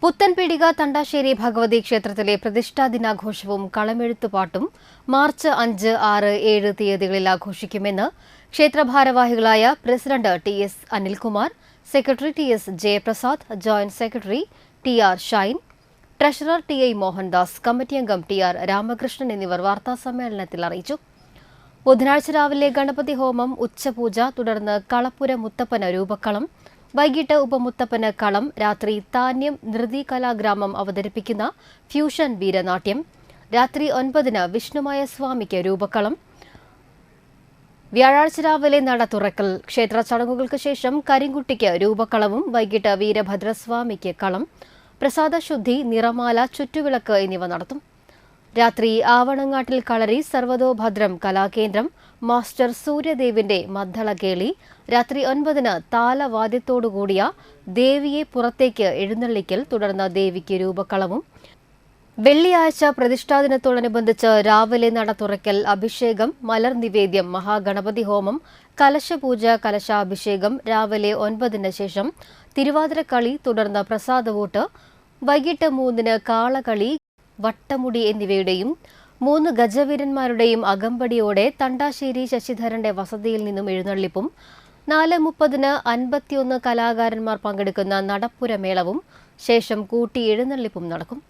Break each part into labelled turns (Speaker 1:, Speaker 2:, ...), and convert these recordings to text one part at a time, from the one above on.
Speaker 1: പുത്തൻപീടിക തണ്ടാശ്ശേരി ഭഗവതി ക്ഷേത്രത്തിലെ പ്രതിഷ്ഠാ ദിനാഘോഷവും കളമെഴുത്തുപാട്ടും മാർച്ച് 5, 6, 7 തീയതികളിൽ ആഘോഷിക്കുമെന്ന് ക്ഷേത്ര ഭാരവാഹികളായ president T S. Anilkumar, secretary T S. Jayaprasad, joint secretary T R. Shine, treasurer T I. Mohandas, committee അംഗം ടി.ആർ. രാമകൃഷ്ണൻ എന്നിവർ വാർത്താസമ്മേളനത്തിൽ അറിയിച്ചു. ബുധനാഴ്ച രാവിലെ ഗണപതി ഹോമം, ഉച്ചപൂജ, തുടർന്ന് കളപ്പുര മുത്തപ്പന് രൂപക്കളം, വൈകിട്ട് ഉപമുത്തപ്പന് കളം, രാത്രി താന്യം നൃതി കലാഗ്രാമം അവതരിപ്പിക്കുന്ന ഫ്യൂഷൻ വീരനാട്യം, രാത്രി 9-ന് വിഷ്ണുമായ സ്വാമിക്ക് രൂപക്കളം, വ്യാഴാഴ്ച രാവിലെ നട തുറക്കൽ, ക്ഷേത്ര ചടങ്ങുകൾക്ക് ശേഷം കരിങ്കുട്ടിക്ക് രൂപക്കളവും, വൈകിട്ട് വീരഭദ്രസ്വാമിക്ക് കളം, പ്രസാദശുദ്ധി, നിറമാല, ചുറ്റുവിളക്ക് എന്നിവ നടത്തും. രാത്രി ആവണങ്ങാട്ടിൽ കളരി, സർവതോഭദ്രം കലാകേന്ദ്രം, മാസ്റ്റർ സൂര്യദേവിന്റെ മദ്ദളകേളി, രാത്രി 9-ന് താലവാദ്യത്തോടുകൂടിയ ദേവിയെ പുറത്തേക്ക് എഴുന്നള്ളിക്കൽ, തുടർന്ന് ദേവിക്ക് രൂപക്കളവും, വെള്ളിയാഴ്ച പ്രതിഷ്ഠാദിനത്തോടനുബന്ധിച്ച് രാവിലെ നട തുറക്കൽ, അഭിഷേകം, മലർ നിവേദ്യം, മഹാഗണപതി ഹോമം, കലശപൂജ, കലശാഭിഷേകം, രാവിലെ 9-ന് ശേഷം തിരുവാതിരക്കളി, തുടർന്ന് പ്രസാദവൂട്ട്, വൈകിട്ട് 3-ന് കാളകളി, വട്ടമുടി എന്നിവയുടെയും 3 ഗജവീരന്മാരുടെയും അകമ്പടിയോടെ തണ്ടാശ്ശേരി ശശിധരന്റെ വസതിയിൽ നിന്നും എഴുന്നള്ളിപ്പും, 4:30-ന് 51 കലാകാരന്മാർ പങ്കെടുക്കുന്ന നടപ്പുരമേളവും, ശേഷം കൂട്ടി എഴുന്നള്ളിപ്പും നടക്കും.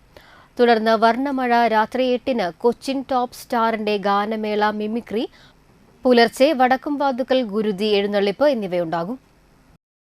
Speaker 1: തുടർന്ന് വർണ്ണമഴ, രാത്രി 8-ന് കൊച്ചിൻ ടോപ്പ് സ്റ്റാറിന്റെ ഗാനമേള, മിമിക്രി, പുലർച്ചെ വടക്കുംവാതുക്കൽ ഗുരുതി എഴുന്നള്ളിപ്പ് എന്നിവയുണ്ടാകും.